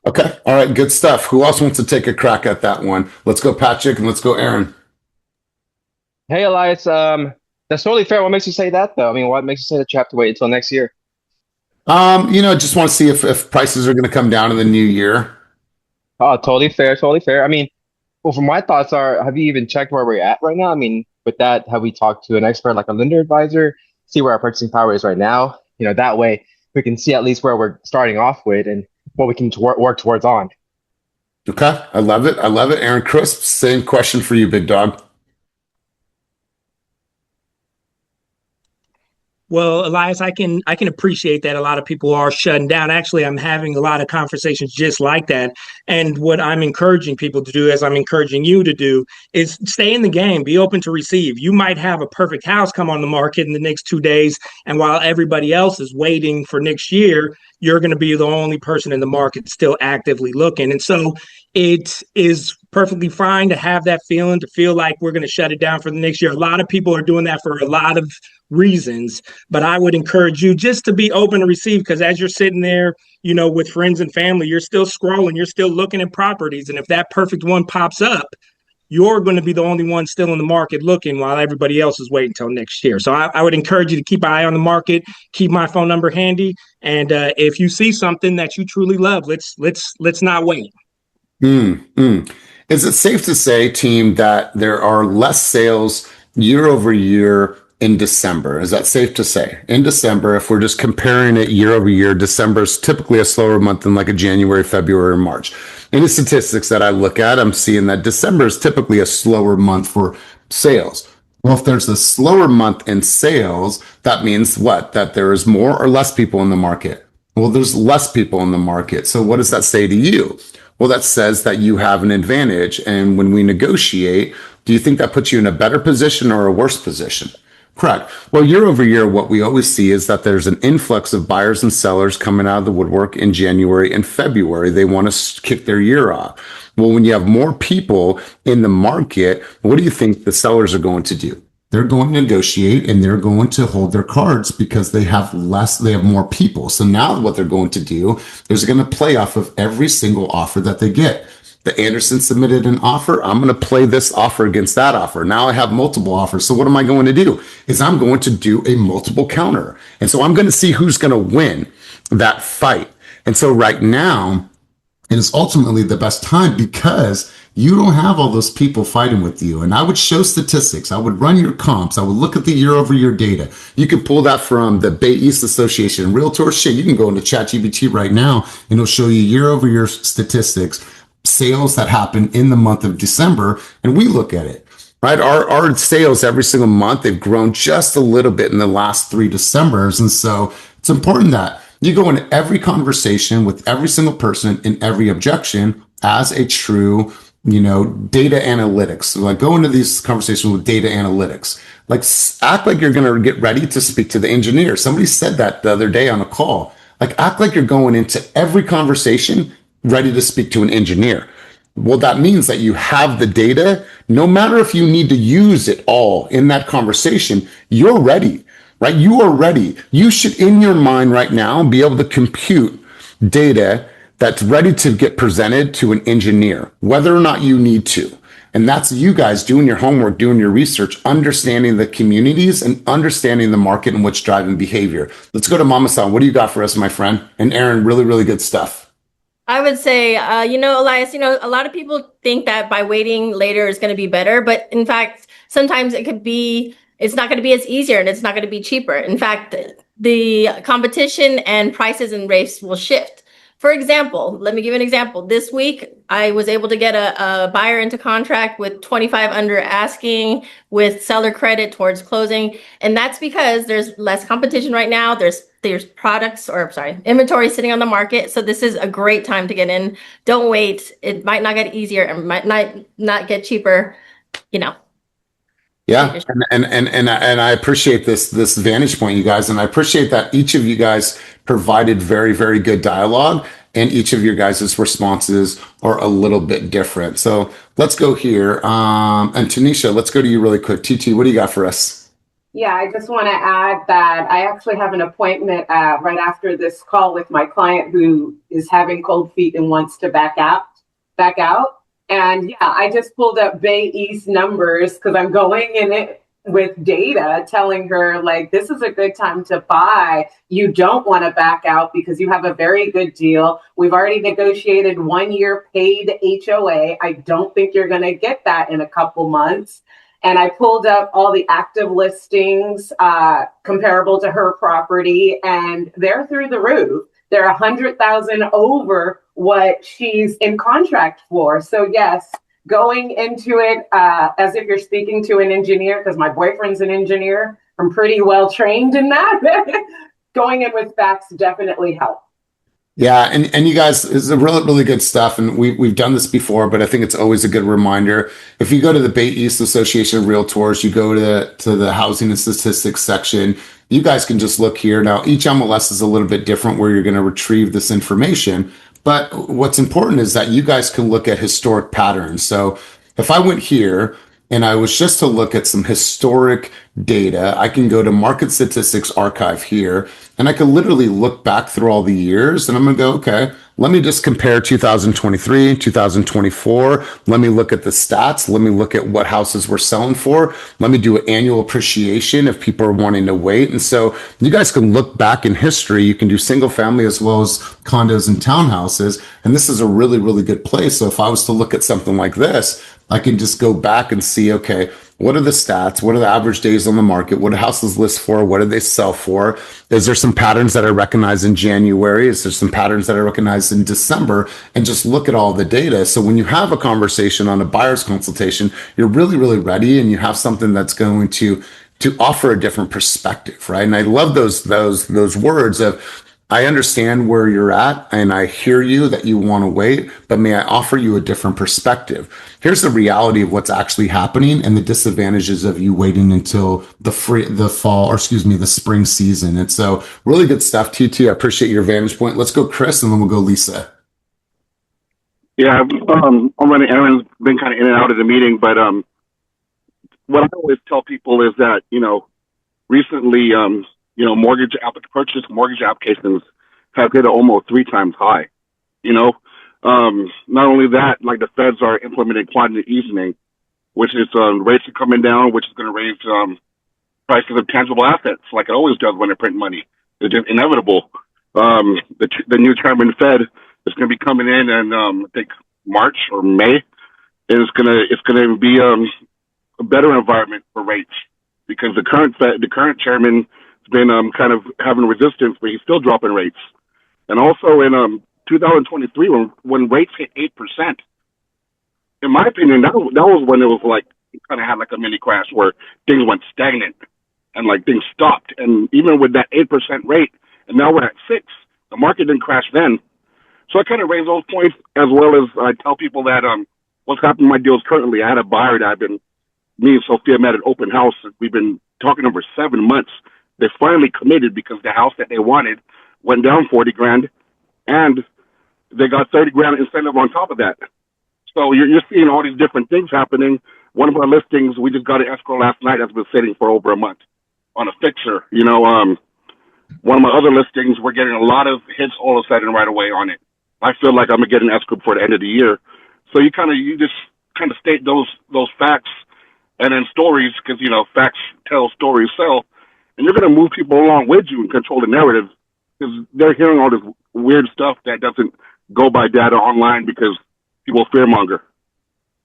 A: Okay. All right. Good stuff. Who else wants to take a crack at that one? Let's go, Patrick, and let's go, Aaron.
I: Hey, Elias. That's totally fair. What makes you say that, though? I mean, what makes you say that you have to wait until next year?
A: Just want to see if prices are going to come down in the new year.
I: Oh, totally fair. Totally fair. I mean, well, from my thoughts have you even checked where we're at right now? I mean, with that, have we talked to an expert like a lender advisor, see where our purchasing power is right now? That way we can see at least where we're starting off with and what we can work towards on.
A: Okay. I love it. Aaron Crisp, same question for you, big dog.
K: Well, Elias, I can appreciate that a lot of people are shutting down. Actually, I'm having a lot of conversations just like that. And what I'm encouraging people to do, as I'm encouraging you to do, is stay in the game, be open to receive. You might have a perfect house come on the market in the next 2 days. And while everybody else is waiting for next year, you're going to be the only person in the market still actively looking. And so it is perfectly fine to have that feeling, to feel like we're going to shut it down for the next year. A lot of people are doing that for a lot of reasons, but I would encourage you just to be open to receive, because as you're sitting there, with friends and family, you're still scrolling, you're still looking at properties. And if that perfect one pops up, you're going to be the only one still in the market looking while everybody else is waiting until next year. So I would encourage you to keep an eye on the market, keep my phone number handy. And if you see something that you truly love, let's not wait.
A: Is it safe to say, team, that there are less sales year over year in December? Is that safe to say? In December, if we're just comparing it year over year, December is typically a slower month than like a January, February, or March. In the statistics that I look at, I'm seeing that December is typically a slower month for sales. Well, if there's a slower month in sales, that means what? That there is more or less people in the market. Well, there's less people in the market. So what does that say to you? Well, that says that you have an advantage. And when we negotiate, do you think that puts you in a better position or a worse position? Correct. Well, year over year, what we always see is that there's an influx of buyers and sellers coming out of the woodwork in January and February. They want to kick their year off. Well, when you have more people in the market, what do you think the sellers are going to do? They're going to negotiate and they're going to hold their cards because they have more people. So now what they're going to do is they're going to play off of every single offer that they get. The Anderson submitted an offer. I'm going to play this offer against that offer. Now I have multiple offers. So what am I going to do? Is I'm going to do a multiple counter. And so I'm going to see who's going to win that fight. And so right now, it is ultimately the best time because you don't have all those people fighting with you. And I would show statistics. I would run your comps. I would look at the year over year data. You can pull that from the Bay East Association Realtors. Shit, you can go into ChatGPT right now and it'll show you year over year statistics, sales that happen in the month of December. And we look at it, right? Our sales every single month, they've grown just a little bit in the last 3 Decembers. And so it's important that you go into every conversation with every single person in every objection as a true, data analytics. So like go into these conversations with data analytics. Like act like you're going to get ready to speak to the engineer. Somebody said that the other day on a call. Like act like you're going into every conversation ready to speak to an engineer. Well, that means that you have the data. No matter if you need to use it all in that conversation, you're ready. Right? You are ready. You should, in your mind right now, be able to compute data that's ready to get presented to an engineer, whether or not you need to. And that's you guys doing your homework, doing your research, understanding the communities and understanding the market and what's driving behavior. Let's go to Mama San. What do you got for us, my friend? And Aaron, really, really good stuff.
C: I would say, Elias, a lot of people think that by waiting later is going to be better. But in fact, sometimes it's not going to be as easier and it's not going to be cheaper. In fact, the competition and prices and rates will shift. For example, let me give you an example. This week, I was able to get a buyer into contract with 25 under asking with seller credit towards closing. And that's because there's less competition right now. There's inventory sitting on the market. So this is a great time to get in. Don't wait. It might not get easier and might not get cheaper,
A: Yeah, and I appreciate this vantage point, you guys, and I appreciate that each of you guys provided very, very good dialogue, and each of your guys' responses are a little bit different. So let's go here, and Tanisha, let's go to you really quick. TT, what do you got for us?
B: Yeah, I just want to add that I actually have an appointment right after this call with my client who is having cold feet and wants to back out. And yeah, I just pulled up Bay East numbers because I'm going in it with data telling her, like, this is a good time to buy. You don't want to back out because you have a very good deal. We've already negotiated 1 year paid HOA. I don't think you're going to get that in a couple months. And I pulled up all the active listings comparable to her property, and they're through the roof. They're 100,000 over what she's in contract for. So yes, going into it as if you're speaking to an engineer, because my boyfriend's an engineer. I'm pretty well trained in that. Going in with facts definitely helps.
A: Yeah, and you guys, it's a really, really good stuff. And we've done this before, but I think it's always a good reminder. If you go to the Bay East Association of Realtors, you go to the housing and statistics section, you guys can just look here. Now, each MLS is a little bit different where you're going to retrieve this information. But what's important is that you guys can look at historic patterns. So if I went here and I was just to look at some historic data, I can go to Market Statistics Archive here, and I can literally look back through all the years, and I'm going to go, okay, let me just compare 2023, 2024. Let me look at the stats. Let me look at what houses we're selling for. Let me do an annual appreciation if people are wanting to wait. And so you guys can look back in history. You can do single family as well as condos and townhouses. And this is a really, really good place. So if I was to look at something like this, I can just go back and see, okay, what are the stats? What are the average days on the market? What do houses list for? What do they sell for? Is there some patterns that I recognize in January? Is there some patterns that I recognize in December? And just look at all the data. So when you have a conversation on a buyer's consultation, you're really, really ready, and you have something that's going to offer a different perspective, right? And I love those words of, I understand where you're at and I hear you that you want to wait, but may I offer you a different perspective? Here's the reality of what's actually happening and the disadvantages of you waiting until the spring season. And so really good stuff, TT. I appreciate your vantage point. Let's go Chris, and then we'll go Lisa.
L: Yeah, already Aaron's been kind of in and out of the meeting, but what I always tell people is that, recently, mortgage applications have hit almost 3 times high. Not only that, like the feds are implementing quantitative easing, which is rates are coming down, which is going to raise prices of tangible assets, like it always does when they print money. It's just inevitable. The new chairman Fed is going to be coming in, and I think March or May, and it's gonna be a better environment for rates because the current chairman has been kind of having resistance, but he's still dropping rates. And also in 2023, when rates hit 8%, in my opinion, that was when it was like kind of had like a mini crash where things went stagnant and like things stopped. And even with that 8% rate, and now we're at 6%, the market didn't crash then. So I kind of raise those points as well as I tell people that what's happening in my deals currently. I had a buyer that me and Sophia met at open house. We've been talking over 7 months. They finally committed because the house that they wanted went down 40 grand, and they got 30 grand incentive on top of that. So you're seeing all these different things happening. One of our listings, we just got an escrow last night that's been sitting for over a month on a fixer. One of my other listings, we're getting a lot of hits all of a sudden right away on it. I feel like I'm gonna get an escrow before the end of the year. So you just kind of state those facts and then stories, because facts tell, stories sell, and you're gonna move people along with you and control the narrative because they're hearing all this weird stuff that doesn't go by data online because people fearmonger.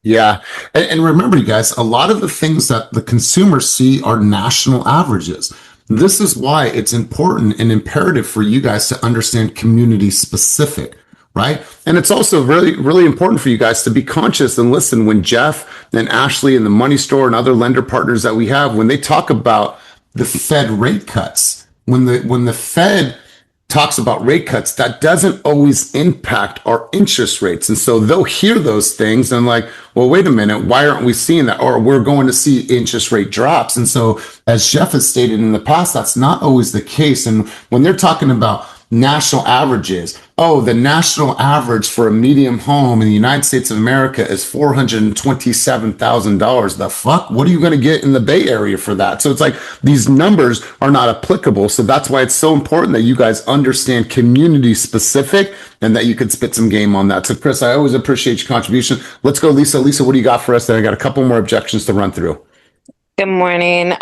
A: Yeah. And remember, you guys, a lot of the things that the consumers see are national averages. This is why it's important and imperative for you guys to understand community specific, right? And it's also really, really important for you guys to be conscious and listen when Jeff and Ashley and the Money Store and other lender partners that we have, when they talk about the Fed rate cuts, when the Fed talks about rate cuts, that doesn't always impact our interest rates. And so they'll hear those things and like, well, wait a minute, why aren't we seeing that? Or we're going to see interest rate drops. And so as Jeff has stated in the past, that's not always the case. And when they're talking about national averages, the national average for a medium home in the United States of America is $427,000. The fuck? What are you going to get in the Bay Area for that? So it's like these numbers are not applicable. So that's why it's so important that you guys understand community specific and that you could spit some game on that. So Chris, I always appreciate your contribution. Let's go, Lisa. Lisa, what do you got for us? Then I got a couple more objections to run through.
M: Good morning.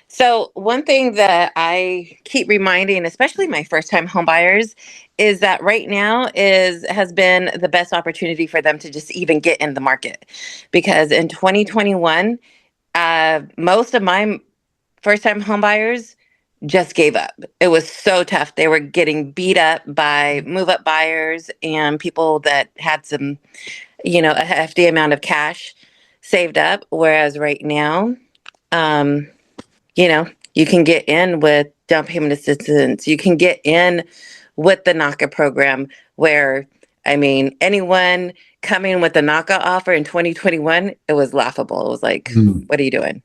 M: So one thing that I keep reminding, especially my first-time home buyers, is that right now has been the best opportunity for them to just even get in the market. Because in 2021, most of my first-time home buyers just gave up. It was so tough. They were getting beat up by move-up buyers and people that had some, a hefty amount of cash saved up. Whereas right now, you can get in with down payment assistance. You can get in with the NACA program where, anyone coming with a NACA offer in 2021, it was laughable. It was like, what are you doing?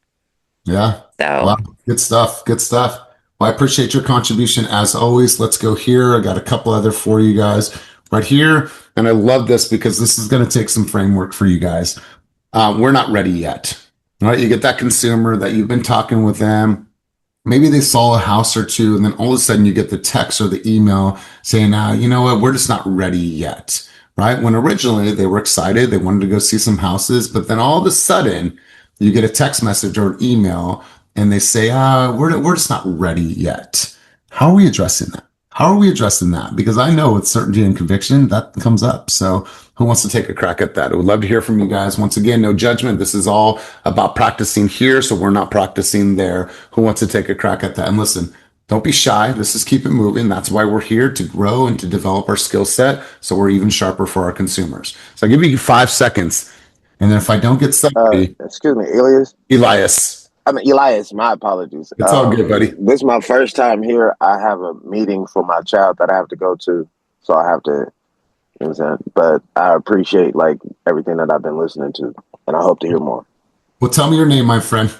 A: Yeah.
M: So
A: wow. Good stuff. Good stuff. Well, I appreciate your contribution as always. Let's go here. I got a couple other for you guys right here. And I love this because this is going to take some framework for you guys. We're not ready yet. All right. You get that consumer that you've been talking with them. Maybe they saw a house or two, and then all of a sudden you get the text or the email saying, you know what, we're just not ready yet, right? When originally they were excited, they wanted to go see some houses, but then all of a sudden you get a text message or an email and they say, we're just not ready yet. How are we addressing that? How are we addressing that? Because I know with certainty and conviction that comes up. So who wants to take a crack at that? I would love to hear from you guys. Once again, no judgment. This is all about practicing here. So we're not practicing there. Who wants to take a crack at that? And listen, don't be shy. This is Keep It Moving. That's why we're here, to grow and to develop our skill set so we're even sharper for our consumers. So I'll give you 5 seconds. And then if I don't get somebody.
N: Excuse me, Elias?
A: Elias.
N: Elias, my apologies.
A: It's all good, buddy.
N: This is my first time here. I have a meeting for my child that I have to go to. So I have to, you know what I'm saying? But I appreciate everything that I've been listening to. And I hope to hear more.
A: Well, tell me your name, my friend.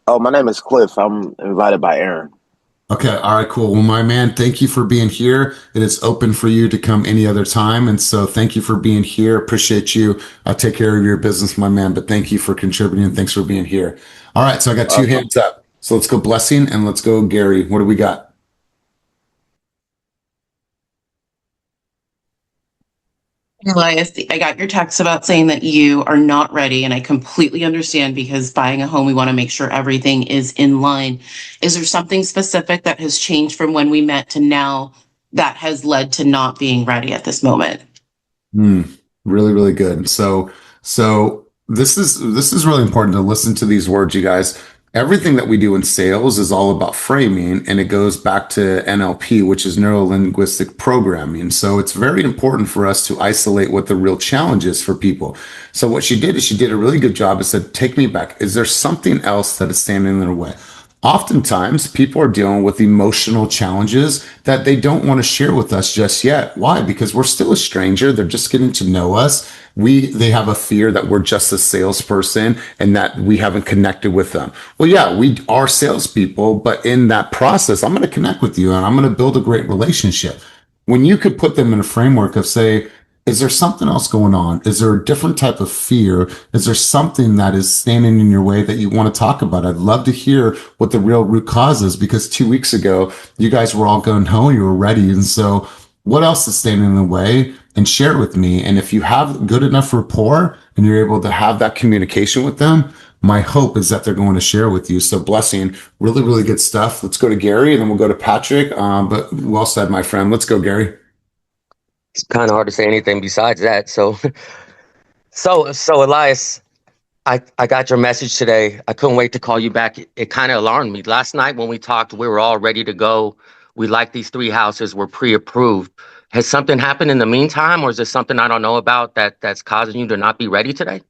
N: Oh, my name is Cliff. I'm invited by Aaron.
A: Okay. All right, cool. Well, my man, thank you for being here. It is open for you to come any other time. And so thank you for being here. Appreciate you. I'll take care of your business, my man, but thank you for contributing. Thanks for being here. All right. So I got 2 hands up. So let's go Blessing and let's go Gary. What do we got?
E: Elias, I got your text about saying that you are not ready, and I completely understand because buying a home, we want to make sure everything is in line. Is there something specific that has changed from when we met to now that has led to not being ready at this moment?
A: Really, really good. So this is really important to listen to these words, you guys. Everything that we do in sales is all about framing, and it goes back to NLP, which is neuro linguistic programming. So it's very important for us to isolate what the real challenge is for people. So what she did is she did a really good job and said, take me back. Is there something else that is standing in their way? Oftentimes, people are dealing with emotional challenges that they don't want to share with us just yet. Why? Because we're still a stranger. They're just getting to know us. They have a fear that we're just a salesperson and that we haven't connected with them. Well, yeah, we are salespeople, but in that process, I'm going to connect with you and I'm going to build a great relationship. When you could put them in a framework of, say, is there something else going on? Is there a different type of fear? Is there something that is standing in your way that you want to talk about? I'd love to hear what the real root cause is, because 2 weeks ago, you guys were all going home, you were ready. And so what else is standing in the way? And share it with me. And if you have good enough rapport and you're able to have that communication with them, my hope is that they're going to share with you. So blessing, really, really good stuff. Let's go to Gary and then we'll go to Patrick. But well said, my friend. Let's go, Gary.
G: It's kind of hard to say anything besides that. So Elias, I got your message today. I couldn't wait to call you back. It kind of alarmed me. Last night when we talked, we were all ready to go. We like these 3 houses. We're pre-approved. Has something happened in the meantime, or is there something I don't know about that's causing you to not be ready today?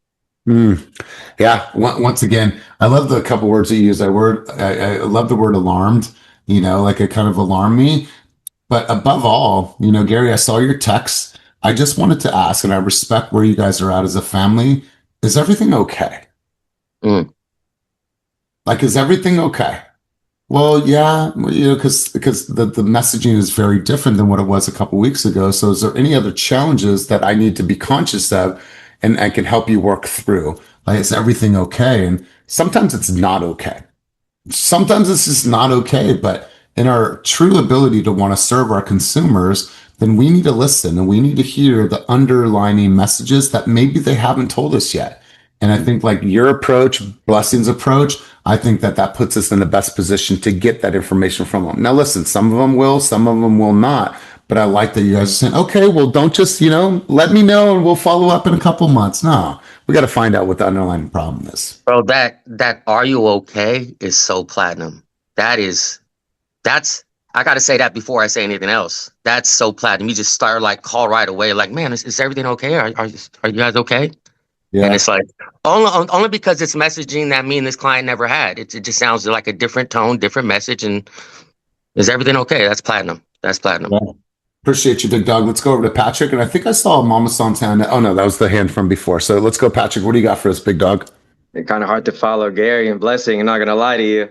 A: Yeah. Once again, I love the couple words that you use. I love the word alarmed. Like it kind of alarmed me. But above all, Gary, I saw your text. I just wanted to ask, and I respect where you guys are at as a family. Is everything okay? Like, is everything okay? Well, yeah, because the messaging is very different than what it was a couple weeks ago. So is there any other challenges that I need to be conscious of and I can help you work through? Like, is everything okay? And sometimes it's not okay. Sometimes it's just not okay. But in our true ability to want to serve our consumers, then we need to listen and we need to hear the underlining messages that maybe they haven't told us yet. And I think like your approach, Blessing's approach, I think that puts us in the best position to get that information from them. Now, listen, some of them will, some of them will not. But I like that you guys are saying, okay, well, don't just, let me know and we'll follow up in a couple months. No, we got to find out what the underlying problem is.
G: Bro, that are you okay is so platinum. That's, I got to say that before I say anything else. That's so platinum. You just start call right away. Like, man, is everything okay? Are you guys okay? Yeah. And it's like, only because it's messaging that me and this client never had. It just sounds like a different tone, different message. And is everything okay? That's platinum. That's platinum.
A: Yeah. Appreciate you, big dog. Let's go over to Patrick. And I think I saw Mama Santana. Oh, no, that was the hand from before. So let's go, Patrick. What do you got for us, big dog?
O: It's kind of hard to follow Gary and Blessing. I'm not going to lie to you.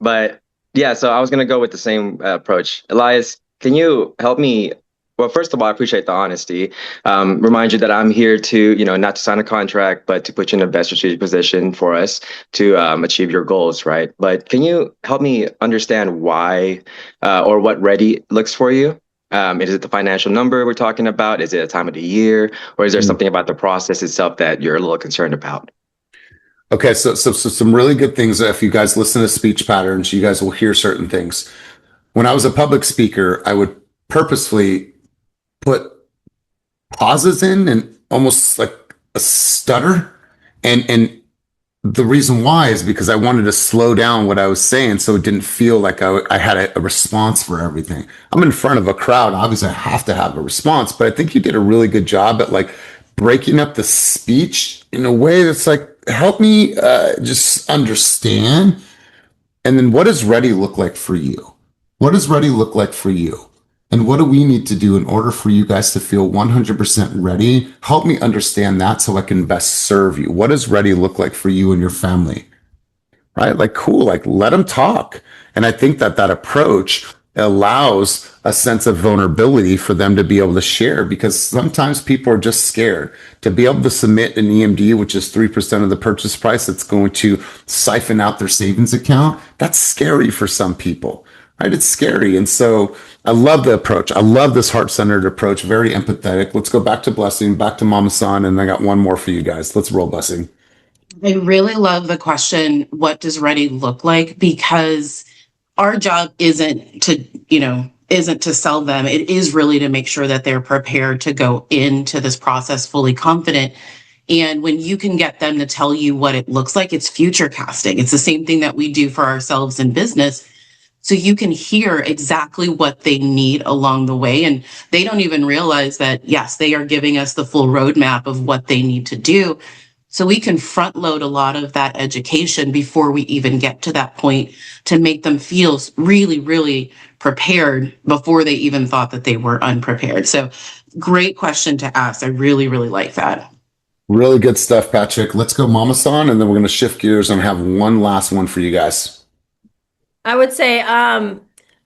O: But yeah, so I was going to go with the same approach. Elias, can you help me? Well, first of all, I appreciate the honesty. Remind you that I'm here to, not to sign a contract, but to put you in the best strategic position for us to achieve your goals, right? But can you help me understand why or what ready looks for you? Is it the financial number we're talking about? Is it a time of the year? Or is there something about the process itself that you're a little concerned about?
A: Okay, so some really good things. If you guys listen to speech patterns, you guys will hear certain things. When I was a public speaker, I would purposefully put pauses in and almost like a stutter. And the reason why is because I wanted to slow down what I was saying so it didn't feel like I had a response for everything. I'm in front of a crowd. Obviously, I have to have a response, but I think you did a really good job at breaking up the speech in a way that's help me just understand. And then what does ready look like for you? What does ready look like for you? And what do we need to do in order for you guys to feel 100% ready? Help me understand that so I can best serve you. What does ready look like for you and your family? Right? Cool. Let them talk. And I think that approach allows a sense of vulnerability for them to be able to share, because sometimes people are just scared to be able to submit an EMD, which is 3% of the purchase price. That's going to siphon out their savings account. That's scary for some people. right? It's scary. And so I love the approach. I love this heart-centered approach, very empathetic. Let's go back to Blessing, back to Mama San, and I got one more for you guys. Let's roll, Blessing.
E: I really love the question, what does ready look like? Because our job isn't to sell them. It is really to make sure that they're prepared to go into this process fully confident. And when you can get them to tell you what it looks like, it's future casting. It's the same thing that we do for ourselves in business. So you can hear exactly what they need along the way. And they don't even realize that, yes, they are giving us the full roadmap of what they need to do. So we can front load a lot of that education before we even get to that point to make them feel really, really prepared before they even thought that they were unprepared. So great question to ask. I really, really like that.
A: Really good stuff, Patrick. Let's go Mama San, and then we're going to shift gears and have one last one for you guys.
C: I would say,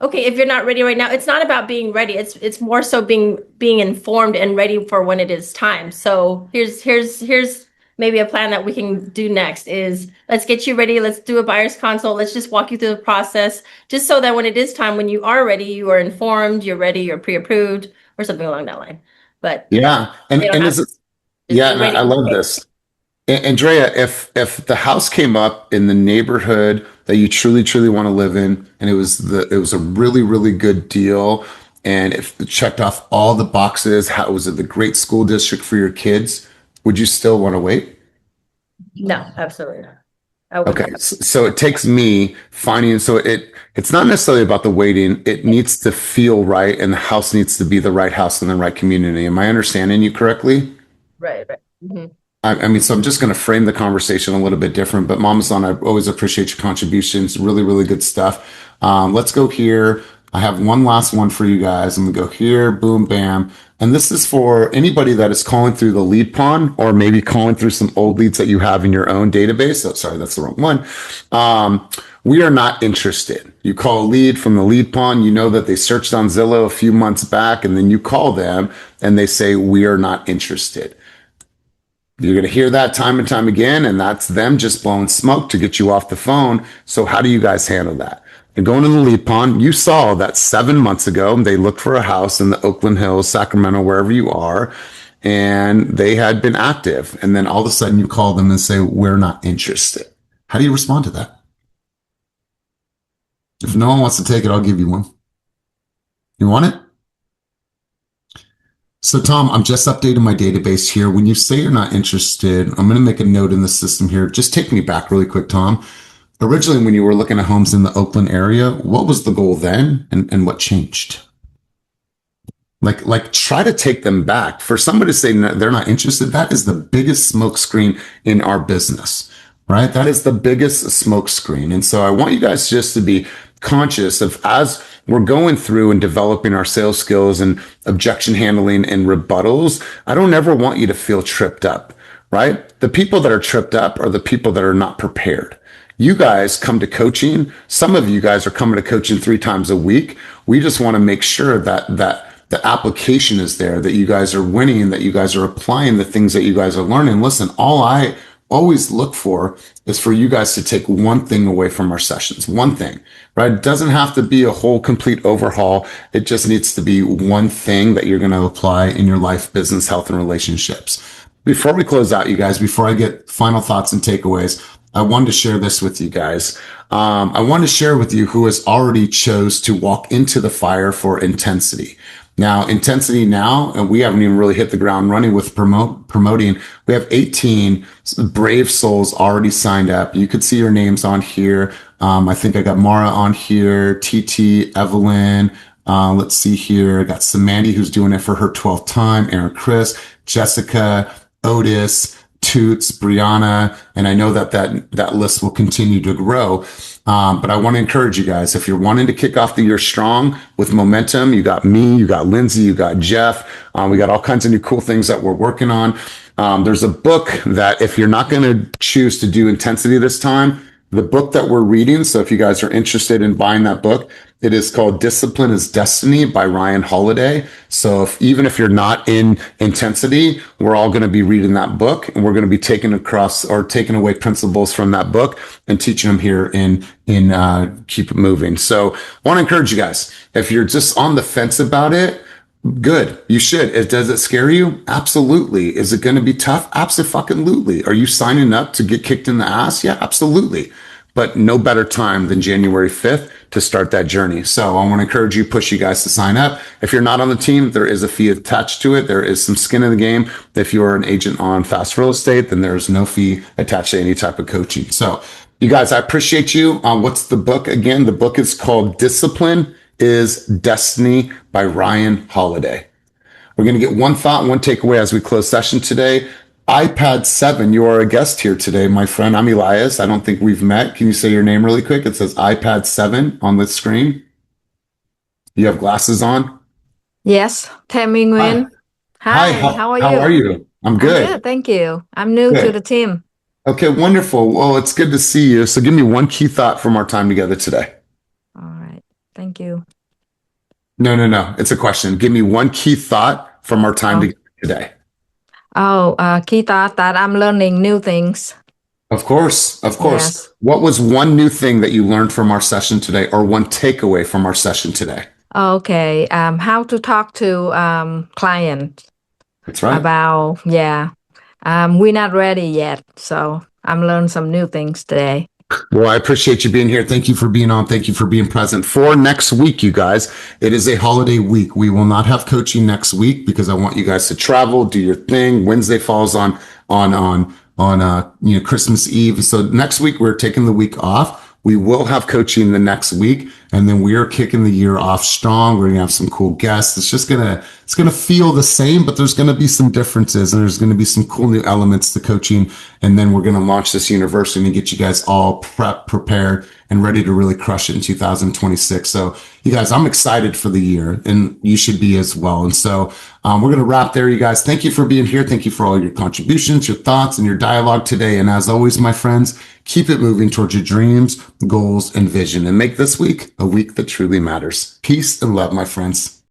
C: okay, if you're not ready right now, it's not about being ready. It's more so being informed and ready for when it is time. So here's maybe a plan that we can do next is let's get you ready. Let's do a buyer's consult. Let's just walk you through the process, just so that when it is time, when you are ready, you are informed, you're ready, you're pre-approved, or something along that line. But
A: yeah, and is it? Yeah, and I love this. Andrea, if the house came up in the neighborhood that you truly, truly want to live in, and it was a really, really good deal, and if it checked off all the boxes, how was it the great school district for your kids, would you still want to wait?
C: no, absolutely not. I would
A: Okay,
C: not.
A: so it takes me finding, so it's not necessarily about the waiting, it needs to feel right, and the house needs to be the right house in the right community. Am I understanding you correctly?
C: Right. Mm-hmm.
A: I mean, so I'm just going to frame the conversation a little bit different, but Mama San, I always appreciate your contributions. Really, really good stuff. Let's go here. I have one last one for you guys. I'm going to go here, boom, bam. And this is for anybody that is calling through the lead pond, or maybe calling through some old leads that you have in your own database. Oh, sorry, that's the wrong one. We are not interested. You call a lead from the lead pond, you know that they searched on Zillow a few months back, and then you call them and they say, we are not interested. You're going to hear that time and time again, and that's them just blowing smoke to get you off the phone. So how do you guys handle that? And going to the lead pond, you saw that 7 months ago, they looked for a house in the Oakland Hills, Sacramento, wherever you are, and they had been active. And then all of a sudden you call them and say, we're not interested. How do you respond to that? If no one wants to take it, I'll give you one. You want it? So Tom, I'm just updating my database here. When you say you're not interested, I'm going to make a note in the system here. Just take me back really quick, Tom. Originally, when you were looking at homes in the Oakland area, what was the goal then, and what changed? Like try to take them back. For somebody to say they're not interested, that is the biggest smokescreen in our business, right? That is the biggest smokescreen. And so I want you guys just to be conscious of, as we're going through and developing our sales skills and objection handling and rebuttals, I don't ever want you to feel tripped up, right? The people that are tripped up are the people that are not prepared. You guys come to coaching. Some of you guys are coming to coaching 3 times a week. We just want to make sure that the application is there, that you guys are winning, that you guys are applying the things that you guys are learning. Listen, all I always look for is for you guys to take one thing away from our sessions, one thing, right? It doesn't have to be a whole complete overhaul. It just needs to be one thing that you're going to apply in your life, business, health, and relationships. Before we close out, you guys, before I get final thoughts and takeaways, I wanted to share this with you guys. I want to share with you who has already chose to walk into the fire for intensity. Now, intensity now, and we haven't even really hit the ground running with promoting. We have 18 brave souls already signed up. You could see your names on here. I think I got Mara on here, TT, Evelyn. Let's see here. I got Samandy, who's doing it for her 12th time. Aaron, Chris, Jessica, Otis, Toots, Brianna, and I know that list will continue to grow. But I want to encourage you guys, if you're wanting to kick off the year strong with momentum, you got me, you got Lindsay, you got Jeff. We got all kinds of new cool things that we're working on. There's a book that if you're not going to choose to do intensity this time, The book that we're reading, so if you guys are interested in buying that book, it is called Discipline is Destiny by Ryan Holiday. So even if you're not in intensity, we're all going to be reading that book, and we're going to be taking away principles from that book and teaching them here in Keep It Moving. So I want to encourage you guys, if you're just on the fence about it, good. You should. Does it scare you? Absolutely. Is it going to be tough? Absolutely. Are you signing up to get kicked in the ass? Yeah, absolutely. But no better time than January 5th to start that journey. So I want to encourage you, push you guys to sign up. If you're not on the team, there is a fee attached to it. There is some skin in the game. If you are an agent on Fast Real Estate, then there's no fee attached to any type of coaching. So you guys, I appreciate you. What's the book again? The book is called Discipline is Destiny by Ryan Holiday. We're going to get one thought, one takeaway as we close session today. iPad 7, you are a guest here today, my friend. I'm Elias. I don't think we've met. Can you say your name really quick? It says iPad 7 on the screen. You have glasses on?
P: Yes, Tammy Nguyen. Hi, how are you?
A: How are you? I'm good.
P: I'm good, thank you. I'm new to the team.
A: Okay, wonderful. Well, it's good to see you. So give me one key thought from our time together today.
P: All right, thank you.
A: No. It's a question. Give me one key thought from our time together today.
P: Key thought that I'm learning new things.
A: Of course.
P: Yes.
A: What was one new thing that you learned from our session today, or one takeaway from our session today?
P: Okay, how to talk to clients.
A: That's right.
P: We're not ready yet, so I'm learning some new things today.
A: Well, I appreciate you being here. Thank you for being on. Thank you for being present. For next week, you guys, it is a holiday week. We will not have coaching next week because I want you guys to travel, do your thing. Wednesday falls on Christmas Eve. So next week we're taking the week off. We will have coaching the next week, and then we are kicking the year off strong. We're gonna have some cool guests. It's gonna feel the same, but there's gonna be some differences, and there's gonna be some cool new elements to coaching. And then we're gonna launch this university and get you guys all prepared, and ready to really crush it in 2026. So you guys, I'm excited for the year, and you should be as well. And so we're going to wrap there, you guys. Thank you for being here. Thank you for all your contributions, your thoughts, and your dialogue today. And as always, my friends, keep it moving towards your dreams, goals, and vision, and make this week a week that truly matters. Peace and love, my friends.